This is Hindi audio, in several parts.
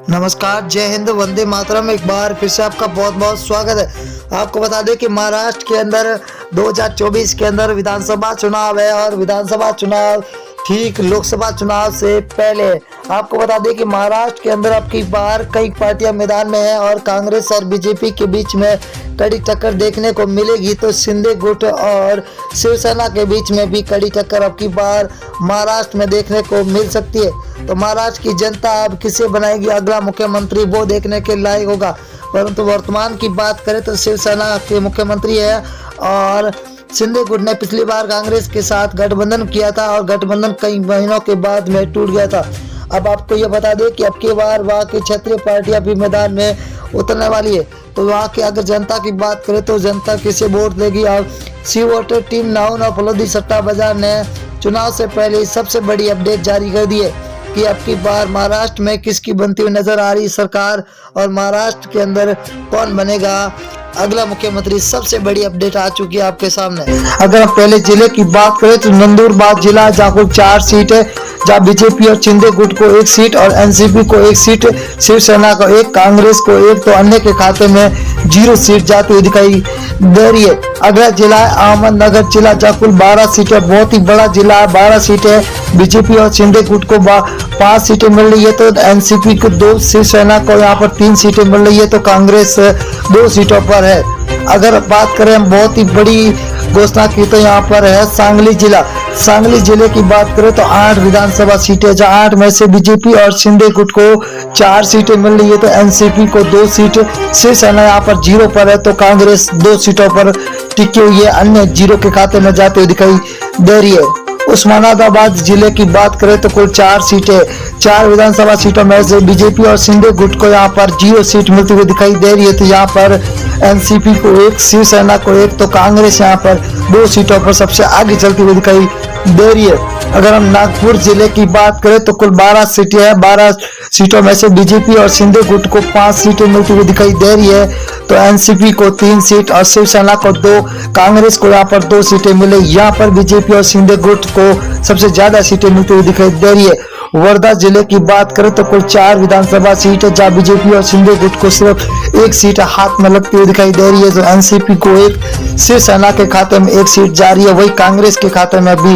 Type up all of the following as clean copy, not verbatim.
नमस्कार, जय हिंद, वंदे मातरम। एक बार फिर से आपका बहुत बहुत स्वागत है। आपको बता दें कि महाराष्ट्र के अंदर 2024 के अंदर विधानसभा चुनाव है और विधानसभा चुनाव ठीक लोकसभा चुनाव से पहले। आपको बता दें कि महाराष्ट्र के अंदर अब की बार कई पार्टियां मैदान में हैं और कांग्रेस और बीजेपी के बीच में कड़ी टक्कर देखने को मिलेगी। तो शिंदे गुट और शिवसेना के बीच में भी कड़ी टक्कर अब की बार महाराष्ट्र में देखने को मिल सकती है। तो महाराष्ट्र की जनता अब किसे बनाएगी अगला मुख्यमंत्री, वो देखने के लायक होगा। परंतु वर्तमान की बात करें तो शिवसेना के मुख्यमंत्री है और शिंदे गुट ने पिछली बार कांग्रेस के साथ गठबंधन किया था और गठबंधन कई महीनों के बाद में टूट गया था। अब आपको यह बता दें कि अब की बार वहाँ की क्षेत्रीय पार्टियां भी मैदान में उतरने वाली है। तो वहाँ की अगर जनता की बात करें तो जनता किसे वोट देगी। अब सी वोटर टीम नाउन और फलोदी सट्टा बाजार ने चुनाव से पहले सबसे बड़ी अपडेट जारी कर दी है कि अब की बार महाराष्ट्र में किसकी बनती हुई नजर आ रही सरकार और महाराष्ट्र के अंदर कौन बनेगा अगला मुख्यमंत्री। सबसे बड़ी अपडेट आ चुकी है आपके सामने। अगर हम पहले जिले की बात करें तो नंदुरबार जिला जहाँ कुल 4 सीट है, जहाँ बीजेपी और शिंदे गुट को 1 सीट और एनसीपी को 1 सीट, शिवसेना को 1, कांग्रेस को 1, तो अन्य के खाते में 0 सीट जाती हुई दिखाई दे रही है। अगला जिला है अहमदनगर जिला जहाँ कुल 12 सीटें, बहुत ही बड़ा जिला है, 12 सीटें। बीजेपी और शिंदे गुट को 5 सीटें मिल रही है, तो एनसीपी को 2, शिवसेना को यहाँ पर 3 सीटें मिल रही है, तो कांग्रेस 2 सीटों पर है। अगर बात करें हम बहुत ही बड़ी घोषणा की तो यहाँ पर है सांगली जिला। सांगली जिले की बात करें तो 8 विधानसभा सीटें, जहाँ 8 में से बीजेपी और शिंदे गुट को 4 सीटें मिल रही है, तो एनसीपी को 2 सीट, शिवसेना यहाँ पर 0 पर है, तो कांग्रेस 2 सीटों पर टिकी हुई है, अन्य 0 के खाते में जाते हुए दिखाई दे रही है। उस्मानाबाद जिले की बात करें तो कुल 4 सीटें, 4 विधानसभा सीटों में से बीजेपी और शिंदे गुट को यहाँ पर 0 सीट मिलती हुई दिखाई दे रही है, तो यहाँ पर एनसीपी को 1, शिवसेना को 1, तो कांग्रेस यहाँ पर 2 सीटों पर सबसे आगे चलती हुई दिखाई दे रही है। अगर हम नागपुर जिले की बात करें तो कुल 12 सीटें हैं, 12 सीटों में से बीजेपी और शिंदे गुट को 5 सीटें मिलती हुई दिखाई दे रही है, तो एनसीपी को 3 सीट और शिवसेना को 2, कांग्रेस को यहाँ पर 2 सीटें मिले। यहाँ पर बीजेपी और शिंदे गुट को सबसे ज्यादा सीटें मिलती हुई दिखाई दे रही है। वर्धा जिले की बात करें तो कुल 4 विधानसभा सीट है, जहाँ बीजेपी और शिंदे गुट को सिर्फ 1 सीट हाथ में लगती हुई दिखाई दे रही है, तो एनसीपी को 1, शिवसेना के खाते में 1 सीट जा रही है, वही कांग्रेस के खाते में भी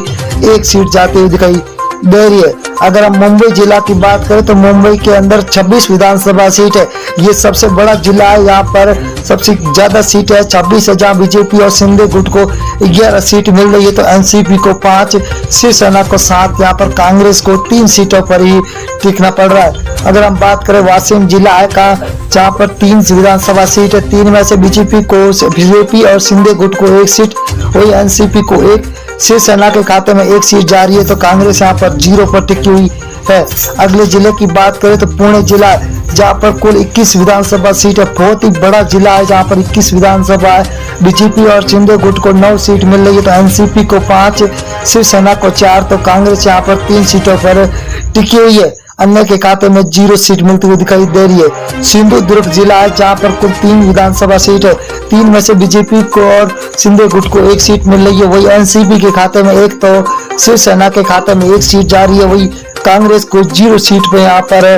1 सीट जाती हुई दिखाई दे रही है। अगर हम मुंबई जिला की बात करें तो मुंबई के अंदर 26 विधानसभा सीट है, ये सबसे बड़ा जिला है, यहाँ पर सबसे ज्यादा सीट है 26 है, जहाँ बीजेपी और शिंदे गुट को 11 सीट मिल रही है, तो एनसीपी को 5, शिवसेना को 7, यहाँ पर कांग्रेस को 3 सीटों पर ही टिकना पड़ रहा है। अगर हम बात करें वाशिम जिला है का, जहाँ पर 3 विधानसभा सीट है, 3 में से बीजेपी और शिंदे गुट को 1 सीट, वही एनसीपी को 1, शिवसेना के खाते में 1 सीट जा रही है, तो कांग्रेस यहाँ पर 0 पर टिकी हुई है। अगले जिले की बात करें तो पुणे जिला है, जहाँ पर कुल 21 विधानसभा सीट है, बहुत ही बड़ा जिला है, जहाँ पर 21 विधानसभा है। बीजेपी और शिंदे गुट को 9 सीट मिल रही है, तो एनसीपी को 5, शिवसेना को 4, तो कांग्रेस यहाँ पर 3 सीटों पर टिकी हुई है, अन्य के खाते में 0 सीट मिलती हुई दिखाई दे रही है। सिंधुदुर्ग जिला है, जहाँ पर कुल 3 विधानसभा सीट है, 3 में से बीजेपी को और शिंदे गुट को 1 सीट मिल रही है, वही एनसीपी के खाते में 1, तो शिवसेना के खाते में 1 सीट जा रही है, वही कांग्रेस को 0 सीट पे यहाँ पर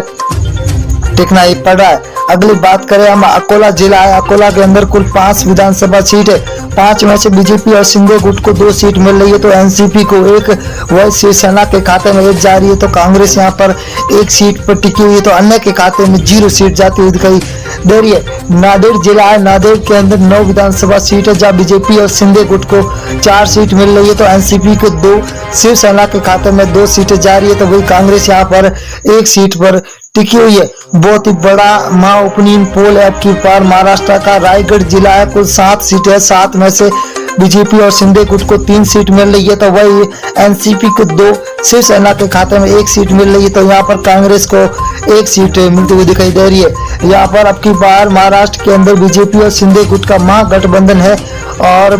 टिकना ही पड़ रहा है। अगली बात करें हम अकोला जिला है, अकोला के अंदर कुल 5 विधानसभा सीट है, 5 में से बीजेपी और शिंदे गुट को 2 सीट मिल रही है, तो एनसीपी को 1, वह शिवसेना के खाते में 1 जा रही है, तो कांग्रेस यहाँ पर 1 सीट पर टिकी हुई है, तो अन्य के खाते में 0 सीट जाती हुई दिखाई दे रही है। नांदेड़ जिला है, नांदेड़ के अंदर 9 विधानसभा सीट है, जहाँ बीजेपी और शिंदे गुट को 4 सीट मिल रही है, तो एनसीपी को 2, शिवसेना के खाते में 2 सीटें जा रही है, तो वही कांग्रेस यहाँ पर 1 सीट पर टिकी हुई है। बहुत ही बड़ा महा ओपनिंग पोल है अब की बार महाराष्ट्र का। रायगढ़ जिला है, कुल 7 सीटें है, 7 में से बीजेपी और शिंदे गुट को 3 सीट मिल रही है, तो वही एनसीपी को 2, शिवसेना के खाते में 1 सीट मिल रही है, तो यहाँ पर कांग्रेस को 1 सीट मिलती हुई दिखाई दे रही है। यहाँ पर अब की बार महाराष्ट्र के अंदर बीजेपी और शिंदे गुट का महागठबंधन है और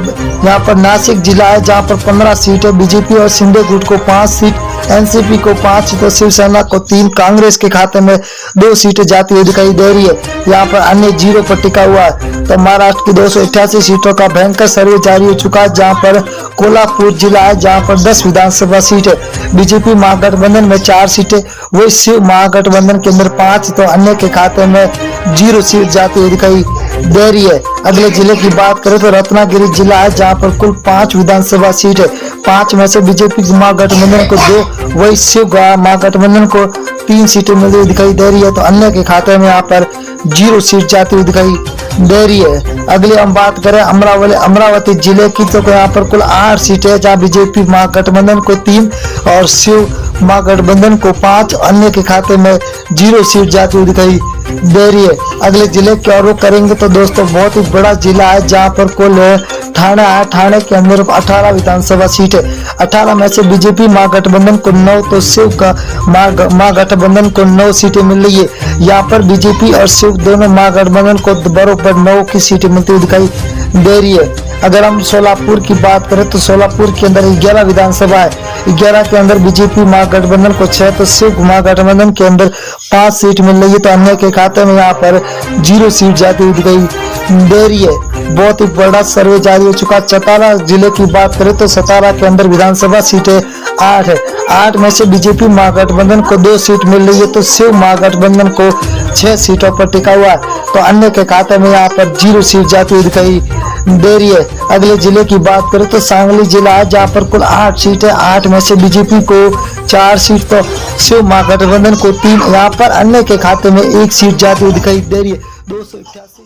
यहाँ पर नासिक जिला है, जहाँ पर 15 सीट है, बीजेपी और शिंदे गुट को 5 सीट, एनसीपी को 5 तो शिवसेना को 3, कांग्रेस के खाते में 2 सीटें जाती हुई दिखाई दे रही है। यहाँ पर अन्य 0 पर टिका हुआ है। तो महाराष्ट्र की 288 सीटों का भयंकर सर्वे जारी हो चुका है, जहाँ पर कोल्हापुर जिला है जहाँ पर 10 विधानसभा सीट है। बीजेपी महागठबंधन में 4 सीटें, वही शिव महागठबंधन के अंदर 5 तो अन्य के खाते में 0 सीट जाती हुई दिखाई दे रही है। अगले जिले की बात करें तो रत्नागिरी जिला है जहाँ पर कुल 5 विधानसभा सीट है। 5 में से बीजेपी महागठबंधन को 2, वही शिव महागठबंधन को 3 सीटें मिलती हुई दिखाई दे रही है। तो अन्य के खाते में यहाँ पर 0 सीट जाती हुई दिखाई दे रही है। अगली हम बात करें अमरावती जिले की, तो यहाँ पर कुल 8 सीटें है, जहाँ बीजेपी महागठबंधन को 3 और शिव महागठबंधन को 5, अन्य के खाते में 0 सीट जाती हुई दिखाई दे रही है। अगले जिले की ओर रुख करेंगे तो दोस्तों बहुत ही बड़ा जिला है जहाँ पर कुल ठाणे है। ठाणे के अंदर 18 विधानसभा सीट है। 18 में से बीजेपी महागठबंधन को 9 तो शिव का महागठबंधन को 9 सीटें मिल रही है। यहाँ पर बीजेपी और शिव दोनों महागठबंधन को बराबर 9 की सीटें मिलती हुई दिखाई दे रही है। अगर हम सोलापुर की बात करें तो सोलापुर के अंदर 11 विधानसभा है। 11 के अंदर बीजेपी महागठबंधन को 6 तो शिव महागठबंधन के अंदर 5 सीट मिल रही है। तो अन्य के खाते में यहाँ पर 0 सीट जाती हुई दिखाई दे रही है। बहुत ही बड़ा सर्वे जारी हो चुका। सतारा जिले की बात करें तो सतारा के अंदर विधानसभा सीटें 8 है। 8 में से बीजेपी महागठबंधन को 2 सीट मिल रही है, तो शिव महागठबंधन को 6 सीटों पर टिका हुआ है। तो अन्य के खाते में यहाँ पर 0 सीट जाती हुई दिखाई दे रही है। अगले जिले की बात करें तो सांगली जिला है जहाँ पर कुल 8 सीट है। 8 में से बीजेपी को 4 सीट तो शिव महागठबंधन को 3, यहाँ पर अन्य के खाते में 1 सीट जाती हुई दिखाई दे रही है। 288